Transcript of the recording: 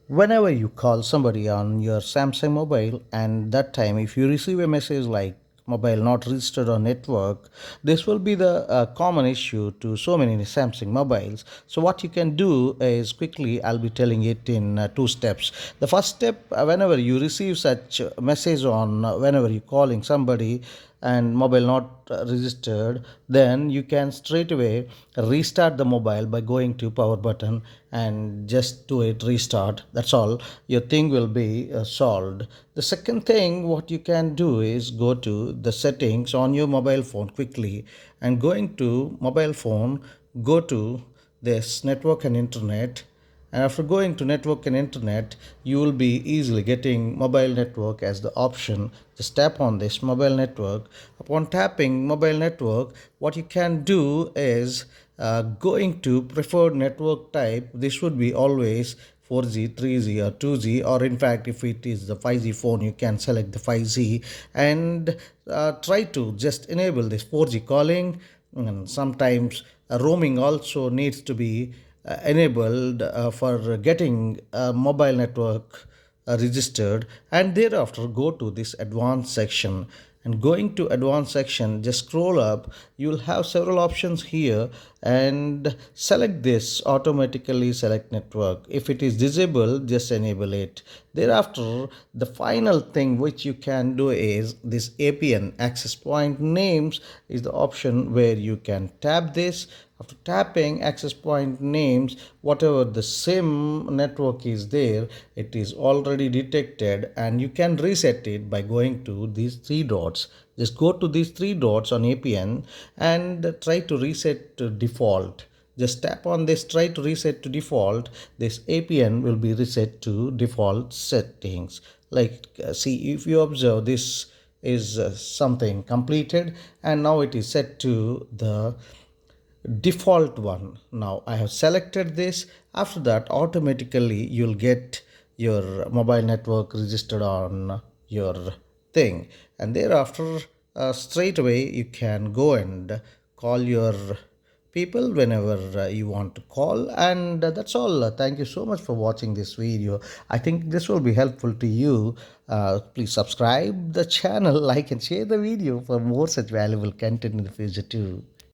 Whenever you call somebody on your Samsung mobile, and that time if you receive a message like mobile not registered on network, this will be the common issue to so many Samsung mobiles. So what you can do is, quickly I'll be telling it in two steps. The first step, whenever you receive such message on whenever you're calling somebody and mobile not registered, then you can straight away restart the mobile by going to power button and just do it restart. That's all, your thing will be solved. The second thing what you can do is go to the settings on your mobile phone quickly, and going to mobile phone, go to this network and internet, and after going to network and internet, you will be easily getting mobile network as the option. Just tap on this mobile network. Upon tapping mobile network, what you can do is going to preferred network type. This would be always 4G, 3G, or 2G, or in fact, if it is the 5G phone, you can select the 5G and try to just enable this 4G calling. And sometimes roaming also needs to be enabled for getting a mobile network registered, and thereafter go to this advanced section. And going to advanced section, just scroll up, you will have several options here, and select this automatically select network. If it is disabled, just enable it. Thereafter, the final thing which you can do is this APN access point names is the option where you can tap this. After tapping access point names, whatever the SIM network is there, it is already detected, and you can reset it by going to these three dots. Just go to these three dots on APN and try to reset to default. Just tap on this try to reset to default. This APN will be reset to default settings. Like, see, if you observe, this is something completed, and now it is set to the default one. Now I have selected this. After that, automatically you'll get your mobile network registered on your thing, and thereafter straight away you can go and call your people whenever you want to call. And that's all. Thank you so much for watching this video. I think this will be helpful to you. Please subscribe the channel, like and share the video for more such valuable content in the future too.